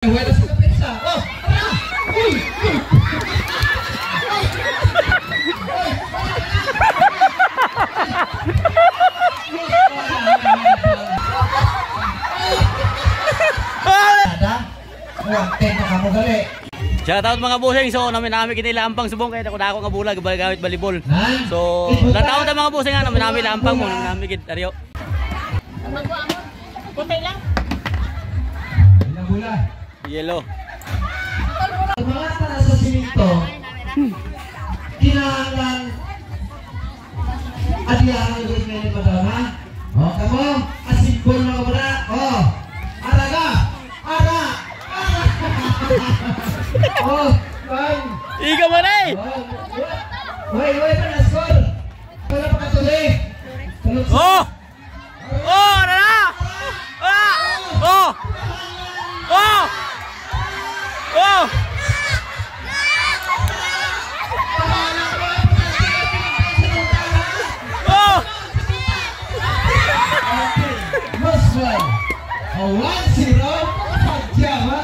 Wala sa kapitsa. Oh! Uy! Shoutout mga busing, so namin kinilampang subong kahit ako na ako nga bulag gamit balibol. So nataon ta mga busing nga namin lampang mo namin gid Aryo. Puti lang. Ilang bola? Yellow. Mga para sa siminto. Kinahanglan adiyahan gud ni madama. Oh, kamo asibol na kabara. Oh. Araga. Ara. Oh, bang. Iga man ay. Wait, pa na score. Wala pa katuloy. Oh! Oh, na! Ah! Oh! Oh! Oh! Oh! Last one. 1-0. Pagjawa.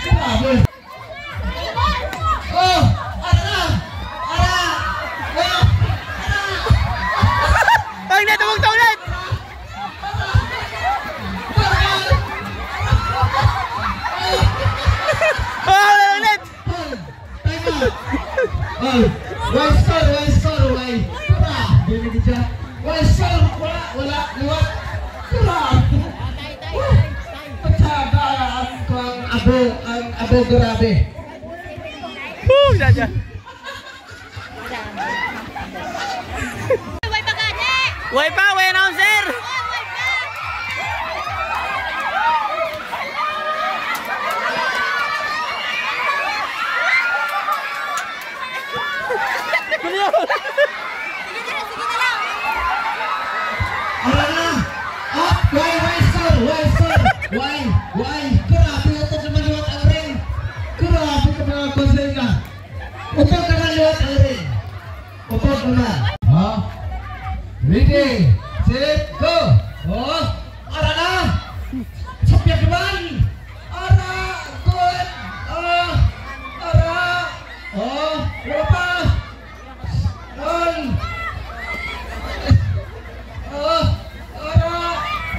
Grabe. Oh! Ara! Ara! Ay, net, huwag taon net! Oh, net! One score, why? Gini dia. One score, wala, liwat. Pagsagaan ko ang abo grabe. Daja. Way pa, way announcer! Why? Grabe ito sa maliwat ang ring. Grabe ka mga konsel ka. Upod ka maliwat ang ring. Upod mo na. Ready, set, go. Oh, ara na. Sapyak naman. Ara, good. Ara. Oh, wala pa. On. Oh, ara.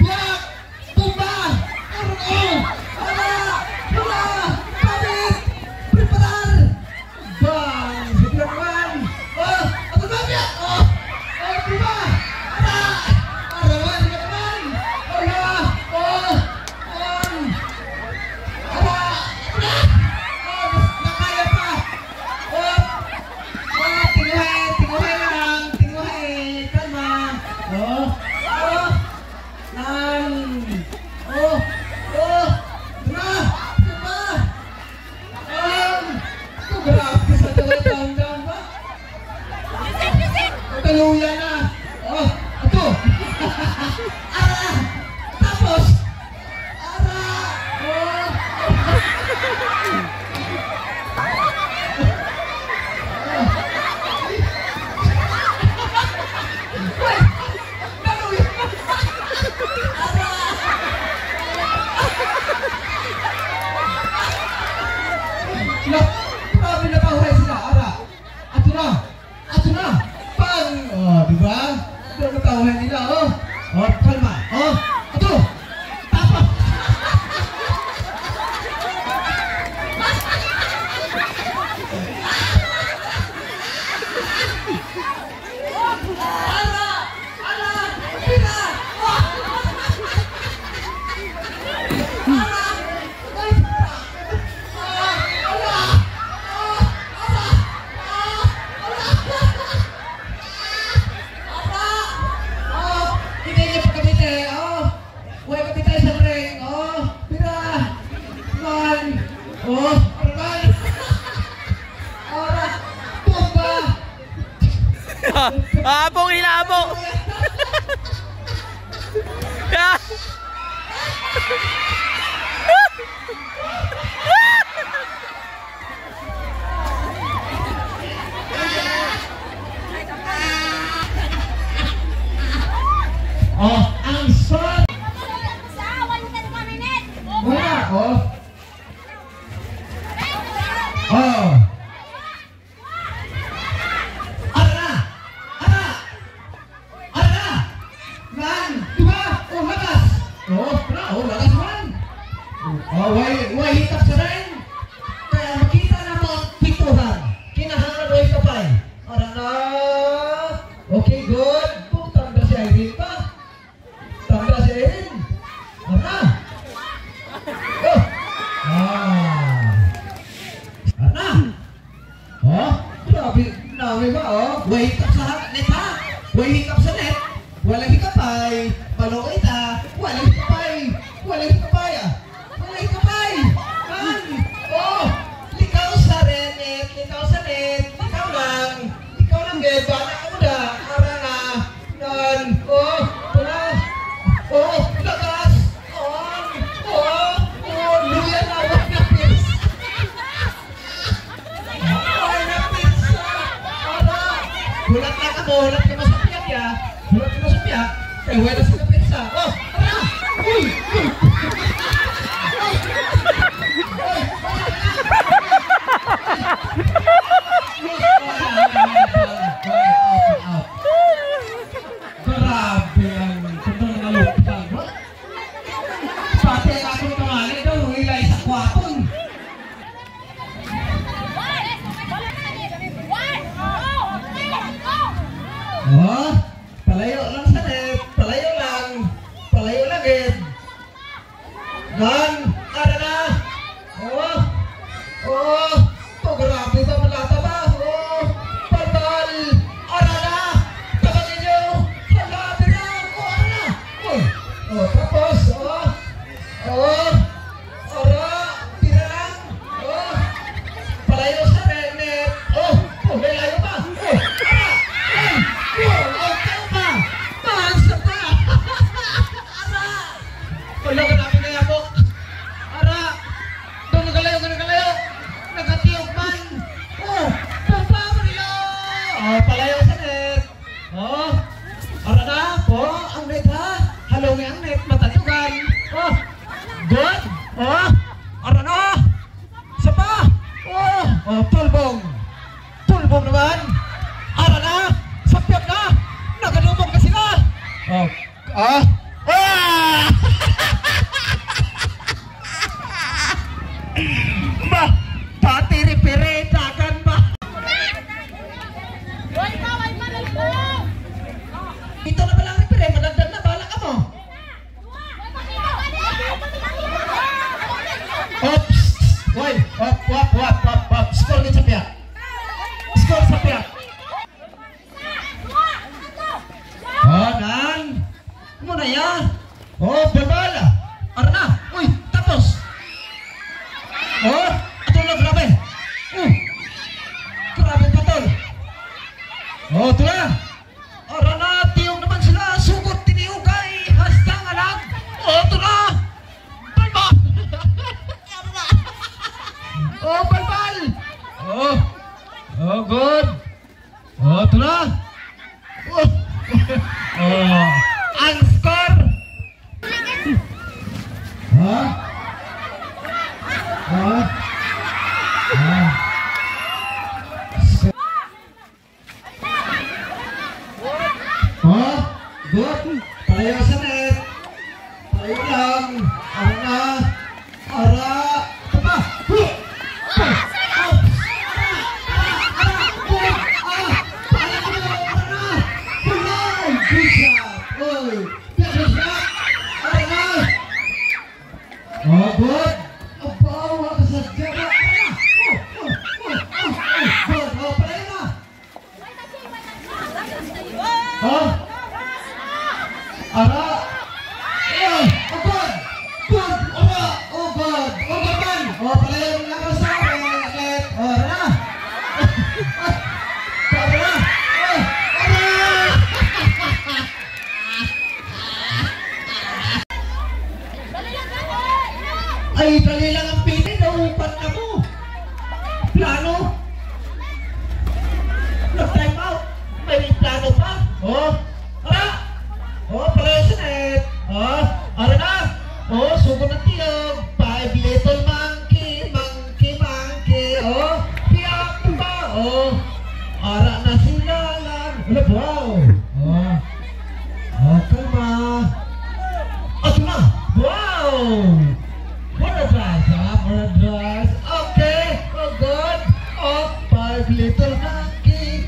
Yak. Tumba. Ara. Ara. Pula. Pabit. Preparar. Bang. Sapyak naman. Oh, ato na biyak. Oh, tumba. Taluyan na. Oh, ito. Ara. Tapos. Ara. Oh. Wait. Taluyan. Ara. Grabe na kahuray sila. Ara. Ato na. Oh, diba? Ito katawahan nila, oh. Oh, kalma. Oh, ito. Tapos. Pina. Abong nila, abong! Oh, ang son! Wala, oh. Oh. Ara! Ara! Ara! Nan! Diba? Oh, lakas! Oh, pra! Oh, lakas man! Oh, way hitap sa rin! Kaya makita na mo ang pituhan. Kinahanglan way kapay. Ara na! Okay, good. Oh, tanda si Irene pa. Tanda si Irene. Ara! Oh! Ah! Ara! Oh, grabe, namin ba, oh? Wake up sa net, ha? Wake up sa net. Walang hikapay. Paluoy ta. Walang hikapay. Walang hikapay, ah. Walang hikapay. Man! Oh! Likaw sa net. Likaw sa net. Ikaw lang. Ikaw lang, Ged. Bana ka mo na. Ara na. Nan. Oh! Wala. Oh! Lakas! On! Oh! Oh! Luya na. Wala na pizza. Wala na pizza. Ara! Hulat na ka mo. Hulat ka mo sa piyak, ya. Hulat ka mo sa piyak. Eh, wala sa pizza. Oh! Ara! Uy! Uy! Grabe ang tutong na lupang. Pati ako tumali daw, ilay sa kwapon. Oh, palayo lang sa net. Palayo lang. Palayo lang, Ed. Nan, ara na. Oh, oh, oh, grabe ba malata ba? Oh, palpal. Ara na. Tabangin nyo. Palabi na. Oh, ara na. Oh, tapos, oh, oh, ara, tira lang. Oh, palayo sa net. Oh, oh, may layo pa. Oh, ara. Oh, okay pa. Mahasa pa. Ara. Wala ka namin kaya po. Ara. Doon nagalayo. Nagatiyog man. Oh, papa mo nila. Oh, palayo sa net. Oh, ara na. Oh, ang net ha. Halongin ang net. Matatugan. Oh, good. Oh, ara na. Isa pa. Oh, tulbong. Tulbong naman. Ara na. Sapyap na. Nagalubong kasi ka. Oh, ah. Ah! Ba, pati repere, dagan ba? Ito na pala ang repere, madagdag na, bala ka mo. Ops! Hoy, wap. Score din sa piyak. Score sa piyak. Oh, Nan! Muna yan. Oh, babala. Ara na. Uy, tapos. Oh, ato na, grabe. Grabe patol. Oh, ito na. Ara na, tiyong naman sila. Sugot, tiniyugay. Hastang alam. Oh, ito na. Balbal. Ara na. Oh, balbal. Oh, good. Oh, ito na. Oh, ang score. Ha? Oh, good. Palayo sa net. Palayo lang. Ara na. Ara. Ito pa. Oh, good. Abawa ka sa gaba. Betul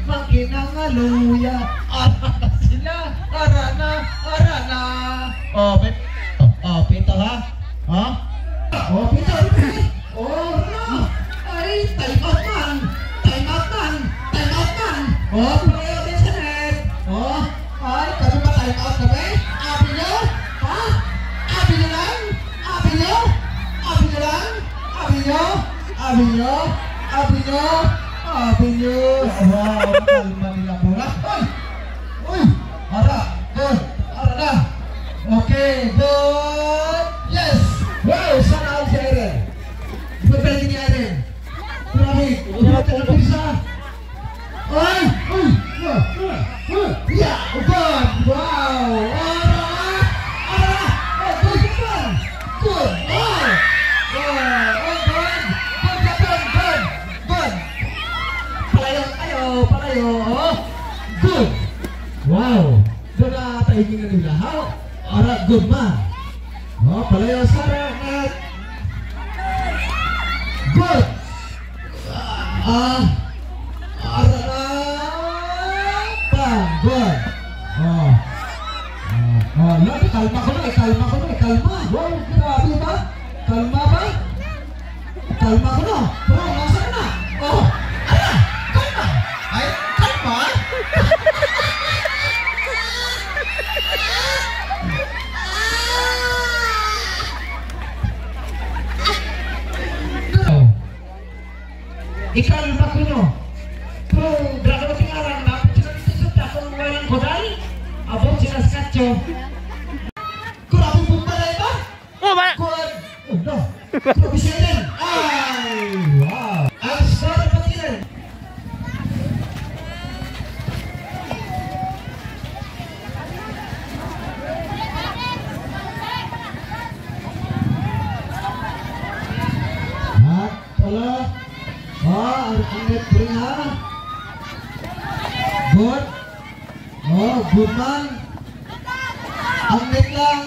makin nangaluya. Arana sila, arana. Oh, pinto ha? Ha? Oh, pinto. Oh, no. Ay, time out man. Oh, palayo din sa net. Oh, ay, kami ba time out kami? Abi nyo? Ha? Abi nyo lang? Wow, kalma nila muna. Uy, ara, good. Ara na. Okay, good. Yes. Wow, sana all si Eren. Ibabalik ni Eren. Grabe, ulit ang pisa. Ay, yeah, good. Wow. Ara. Oh, good. Wow. Palayo. Oh, good. Wow. Doon na tahigin na nila. How? Alright, good man. Oh, palayo Sara. Good. Good. Lahat, kalma ko na. Wow, grabe ba? Kalma ba? Kalma ko na. Bro, nasa ka na? Oh, kalma. Ay, kalma? Ikalma ko no. Pero, grabe na tingarang na. Pinag-isip na kung walang kodal. Abot sila sa katyo. Grabe po pala ba? Oh, ba? Good. Oh, no. Grabe siya din. Ay, wow. Ang sarap pati rin. At pala. Ang net rin ha. Good. Oh, good man. Ang net lang.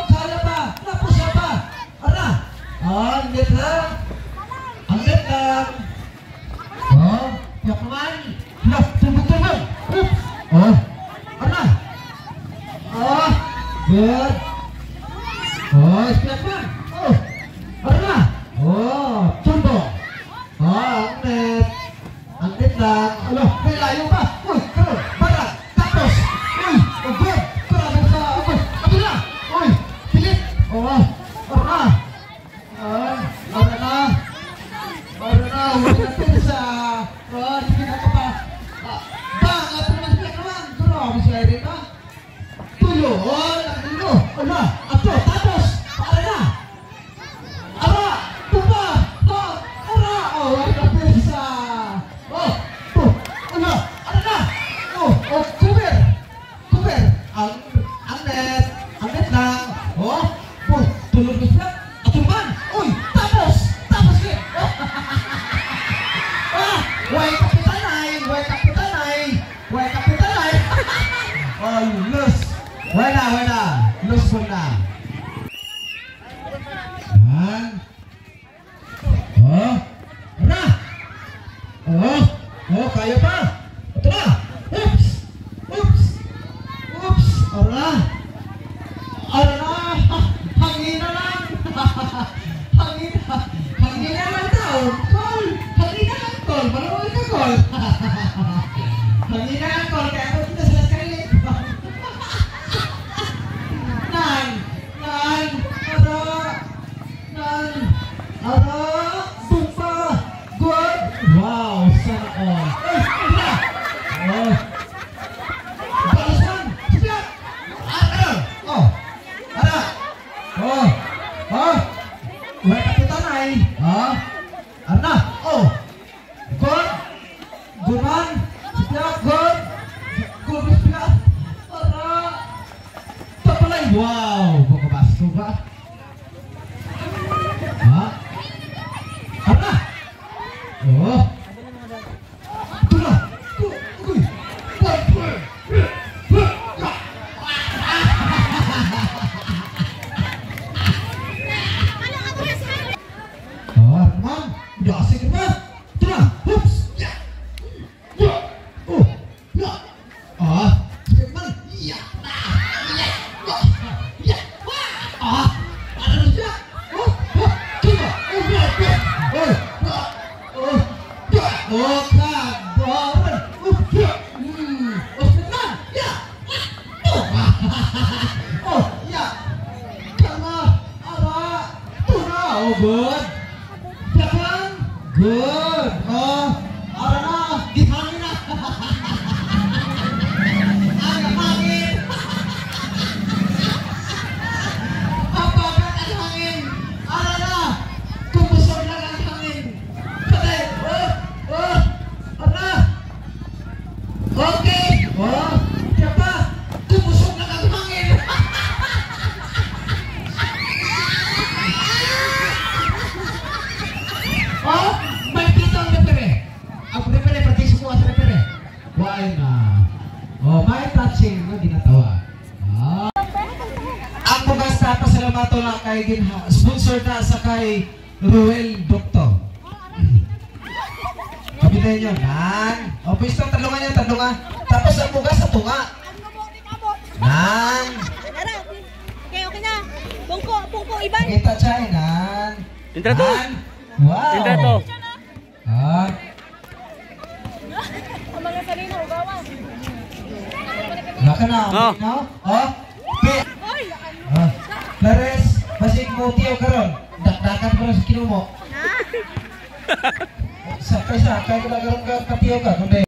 Kaya pa. Napusa pa. Ara. Ang net lang. Oh, yak naman. Tumbog. Oops. Oh. Ara. Oh, good. Oh, siap pa. Oh. Ara. Oh, tumbog. Ang net lang. Alo, may layo pa. Uy, karo, barat, tapos. Uy, good. Grabe sa, kabila. Uy, pilit. Oh, ara na. Huwag natin sa, sige na ka pa. Bang, ato naman siya naman. Grabe siya rin ha. Tulo, nagdulo. Ala, ato, tapos. Para na. Ara, tupa. Ara, huwag natin sa. Cover. Ang net lang. Oh, tulog na siya. Atuman. Uy, tapos ke. Way kapitanay. Oh, lose. Wala. Lose mo na. Yan. Oh, na. Oh, kaya pa. Ito na. Oops. Ara na. Hangin na lang. Hangin na lang daw. Call. Malamang ka call. Hangin na lang call. Kaya ako kita sila kalit. Ara. Bumpa. Good. Wow. Sana all. Oh. Balasan. Siap. Wala kapitanay. Ana. Oh. Good. Guman. Siap. Good. Siap. Ara. Papalay. Wow. Bakabasko ba? Ana. Oh. Tula. Uy. Teman, udah asik apa? Tuna, hup. Good. Second. Good. Oh, ara na. Gihangin na. Ang hangin. Ang bagat ang hangin. Ara na. Kumusog lang ang hangin. Patay. Oh. Ara. Okay. Oh. Siya pa. Kumusog lang ang hangin. Oh, may dito ang repere. Ang repere, pati sukuha sa repere. Why na? Oh, may touching na ginatawa. Ah. Ang bugas na pasalamat na kay sponsor na sa kay Ruel Doctor. Kapitan nyo, nan. O, pwesto, talungan niya, talungan. Tapos ang bugas sa tunga. Nan. Okay na. Pungko, Iban. Kita siya, nan. Intra to. Nan. Wow. Intra to. Ah. Ang mga sarino, gawas. Wala ka na, Oh. no? Oh. Oy! Ah. Lares, basig mo tiyo karon. Dakdakan ko na sa kinumo. Sakay ko na karon ka tiyo ka. Kundi